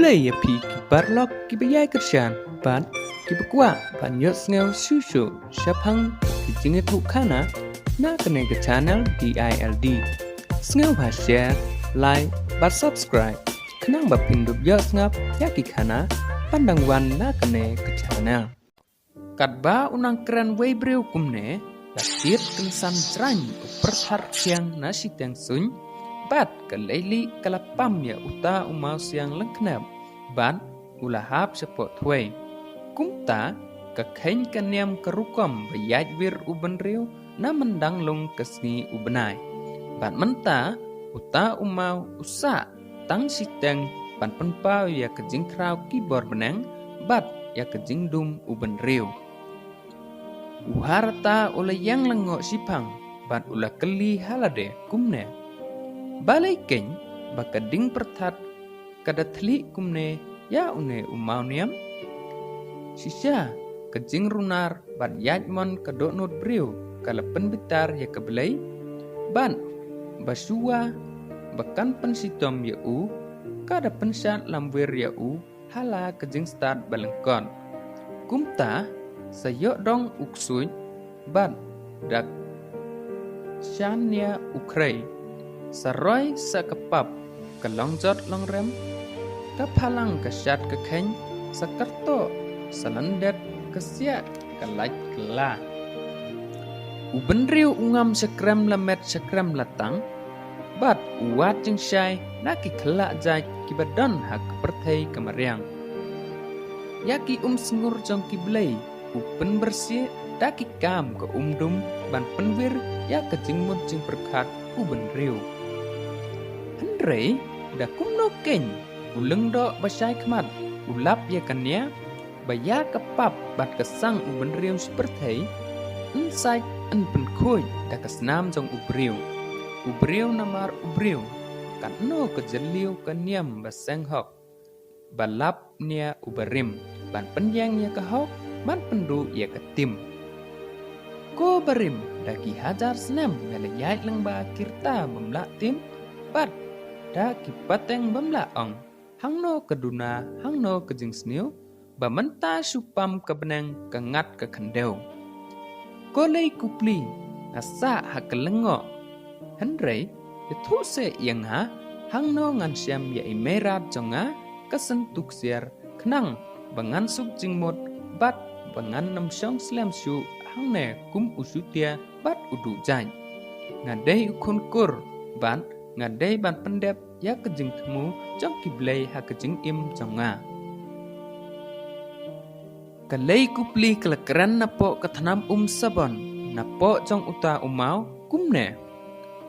Belay ya pi kibarlok kibayay kerjaan ban kibakwa banyot sngew shushu syapang kijinget hukana na kene ke channel DILD sngew ba share like ba subscribe kenang ba pindup yo ngap yaki kana pandang wan na kene ke channel katba unang keren way breu kumne latit kensan jrany perthar siang nasi tiang sun bat kaleli kalapam ya uta umau siang lengknap ban ulahap sepot thwe kumta kakhen kanyam kerukom bayaj wir uben riu na mendang lung kesni ubenai bat menta uta umau usa tang siteng ban penpau ya kejing krau kibor benang bat ya kejing dum uben riu uharta ula yang lengok sipang bat ula keli halade kumne balai keng bakading pertat kada thli kumne ya une umau niam sisya kejing runar bat yajmon kadok not briu kala penbitar ya kebelai ban basua bakan pensitom ya u kada pensat lamwir ya u hala kejing start balengkon kumta sayok dong uksuj ban dak shania ukrai Saroy sa kapap kalongjot longrem kapalang kasyat kakhen sa karto salandet kasya kalaj kela ubenriu ungam sakrem lamet sakrem latang bat uwat jeng syai naki kela jaj kibadan hak perthai kamariang yaki sengur jong kiblai upen bersih daki kam ke umdum ban penwir ya kejingmut jeng perkat ubenriu Henry da kumno keng uleng do basai kemat ulap ya kanya baya kapap bat kesang uben riu seperti insai en penkoy da kesnam jong ubriu namar ubriu kan no kejeliu kanyam baseng hok balap nia uberim ban penyang ya kahok ban pendu ya ketim ko berim daki hajar senam melayat lengba kirta memlak tim bat da kipateng bamlaong hangno keduna hangno kejing sniu bamenta supam kebenang kengat ke kendeu kolei kupli asa hakelengo Henry itu se yang ha hangno ngan syam ya imerat jonga kesentuk siar kenang bangan suk jingmot bat bangan namsyong slam syu hangne kum usutia bat udu jan ngadai ukun kur ban ngadai ban pendep ya kejing temu jong kiblai ha kejing im jonga kalai kupli kelekeren napo ketanam sabon napo jong uta umau kumne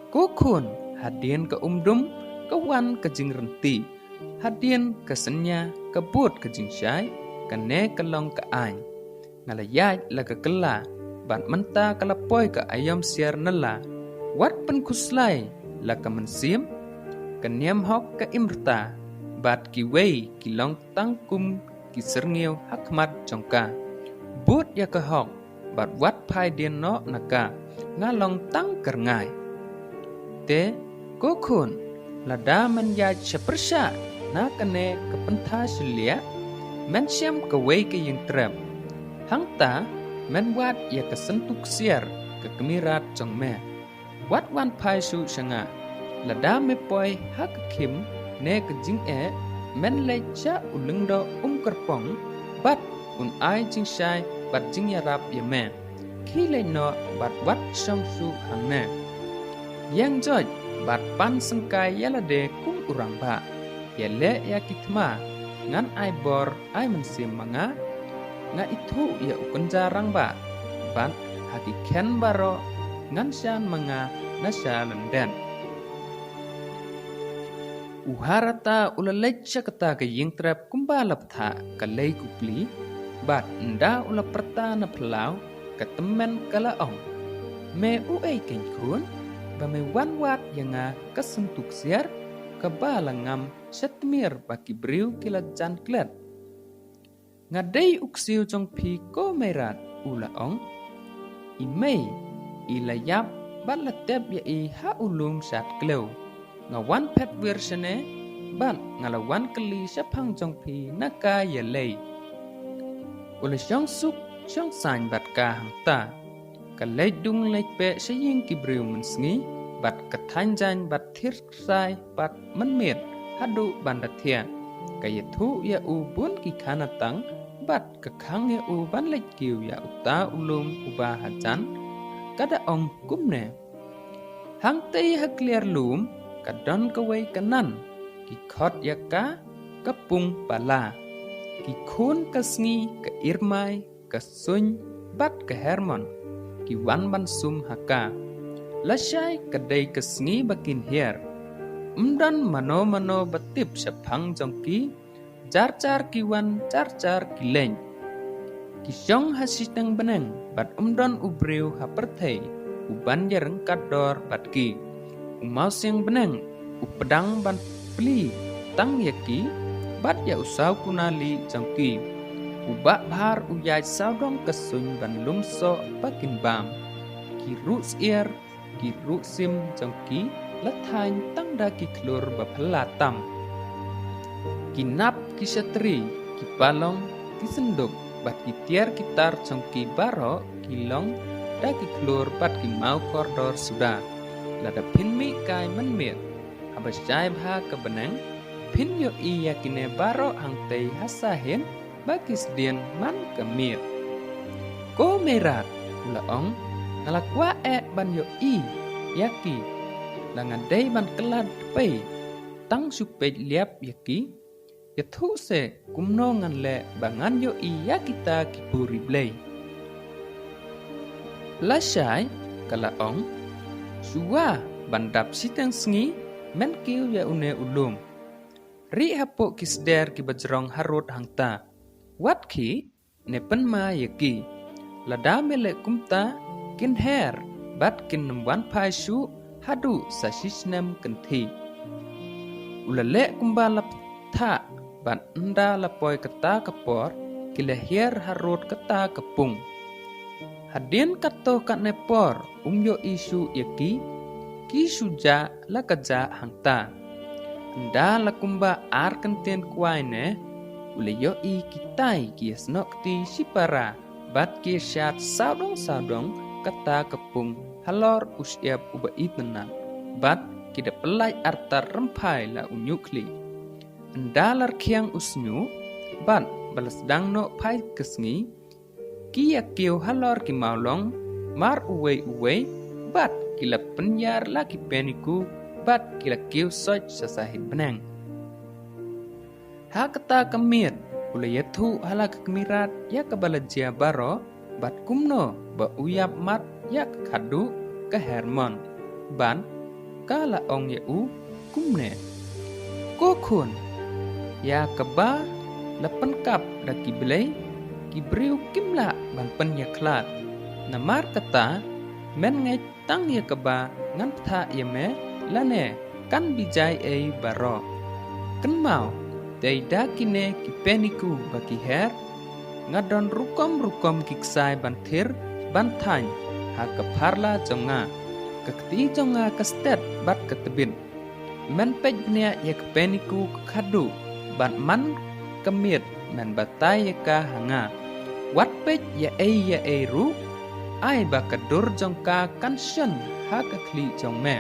kokun hadien ke umdum kawan kejing renti hadien kesenya kebut kejing syai kene kelong ke ain ngalayaj laga kela ban menta kalapoi ke ayam siar nela wat penkuslai laka mensim kenyam hok ke imrta bat kiwei kilong tangkum kiserngeu hakmat jongka but ya ke hok bat wat pai dien no naka ngalong tang kerngai te kokun lada menjaj sepersya na kene kepentha sulia mensyam kewei ke yang trem hangta men wat ya kesentuk siar ke kemirat jongme wat wan pai su sanga lada me poi hak kim ne kejing men lecha ulengdo kerpong bat un ai jing syai bat jing yarap ya me kile no bat wat sham su hangne yang joj bat pan sengkai yalade kum urang ba yale ya kitma ngan ai bor ai mensim manga nga itu ya ukun jarang ba ban haki ken baro ngan syan manga nasya lenden uharata ulalej kata ke ying trap kumbalap tha kalai kupli bat nda ula perta na pelau ketemen kalaong me uai kenkun ba me wanwat yanga kesentuk siar kebalangam setmir baki briu kilajan klet ngadai uksiu jong pi ko merat ulaong imei ilayap bat latep ya i ha ulum sat kleu ngawan pet versione ban ngalawan keli syapang jong pi naka ya lei ula syong suk syong san bat ka hang ta ka lei dung lei pe saying ki briu mun sngi bat ka than jan bat thir sai bat man met hadu ban da thia ka ye thu ya u bun ki khana tang bat ka khang ya u ban lei kiu ya uta ulum uba hajan kada ong kumne hang tei ha clear lum ka don ka wei kanan ki khot ya ka kapung pala ki khun ka sngi ka irmai ka suny bat ka hermon ki wan ban sum haka lashai ka dei ka sngi bakin her umdan mano mano batip syapang jongki jar jar ki wan jar jar ki leng ki syong hasitang beneng bat umdan ubreu ha perthei uban yareng kador bat ki umau siang beneng upedang ban pli tang yaki bat ya usau kunali jangki ubak bahar uyai saudong kesuny ban lumso bakin bam ki rus ir ki rusim jangki lathain tang da ki klur bapelatam ki nap ki satri ki palong ki senduk bat ki tiar kitar jangki baro ki long da ki klur bat ki mau kordor sudah lada pinmi kai menmir abasjai bha ka benang pin yo i yakine baro hang tei hasahen bakis dien man kemir ko merat ula ong ngalakwa ban yo i yaki langan dei ban kelad pe tang supej liap yaki yathu se kumno ngan le bangan yo i yakita kipuri blei lasai kala ong suwa bandap sitang sngi men kiu ya une ulum ri hapo kisder ki bajrong harut hangta wat ki ne penma yaki lada mele kumta kin her bat kin namwan pai su hadu sasisnem kenti ulale kumbala tha ban enda lapoi kata kapor kileher harut kata kepung hadien kato kat nepor yo isu yaki ki suja la kaja hangta nda la kumba ar kenten kwaine ule yo i kitai ki snok ti sipara bat ki syat saudong kata kepung halor usiap uba itna bat kida pelai artar rempai la unyukli nda lar khiang usnyu bat balas dang no pai kesngi ki yakio halor ki maulong mar uwe bat kila penyar laki peniku bat kila kiu soj sasahit benang ha kata kemir ule yathu hala kemirat ya kabalajia baro bat kumno ba uyap mat ya khadu ka hermon ban kala ong ya u kumne ko khun ya kaba lapan kap da kiblei kibriu kimla ban penyaklat namar kata men ngai tang ya keba ngan ptha yeme lane kan bijai ei baro kan mau dei dakine ki peniku baki her ngadon rukom kiksai banthir banthany ha kapharla jonga kakti jonga kastet bat katebin men pejnya ya peniku khadu bat man kemit men batai ya ka hanga wat pej ya ei ru ai ba kadur jongka kansyen ha kakli jongme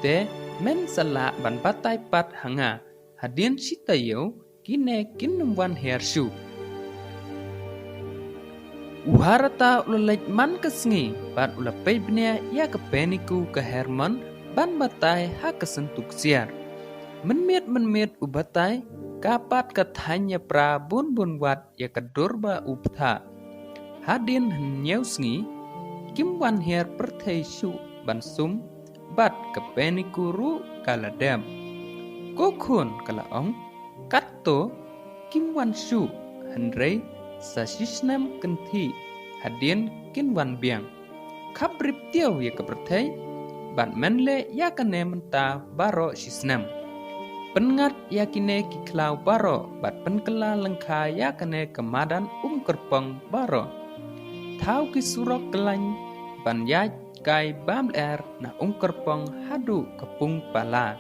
te men sala ban batai pat hanga hadin sitayo kine kinumwan hersu uharata ulait man kesngi bat ulapay bnia ya kepeniku ke herman ban batai ha kesentuk siar menmiet ubatai kapat katanya pra bun wat ya kedurba uptha hadin henyau sngi kimwan her perthei su bansum bat kepeniku ru kaladam kokhun kalaong katto kimwan su henrei sasisnem kenti hadien kinwan biang kabrip tiaw ya keperthei bat menle ya kane menta baro sisnem pengat yakine kiklau baro bat penkela lengka ya kane kemadan kerpong baro thau ki surok kelany ban ya kai bam er na kerpong hadu kepung pala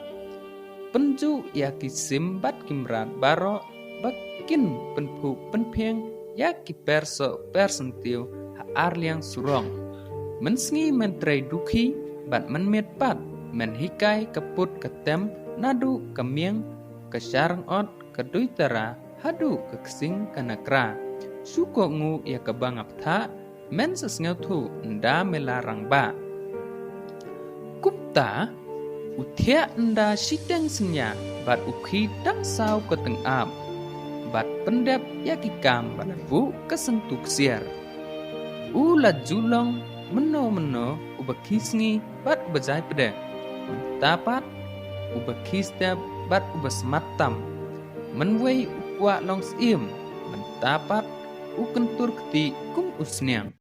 penju yaki simbat kimrat baro bakin penpu penpeng yaki perso persentiu ha arliang surong. Mensngi mentrai dukhi bat menmet pat menhikai keput ketem nadu kemieng kesarang ot keduitara hadu keksing kanakra. Suko ngu ya kebangap tha men sesngau thu nda melarang ba. Kupta uthia nda siteng senya bat ukhi dang sau keteng am. Bat pendep yakikam bat bu kesentuk siar. Ula julong meno ubakisngi bat ubajai pede. Tapat ubakisda bat ubasmatam. Menwei ukwa longs im. Mentapat ukentur keti kum usniang.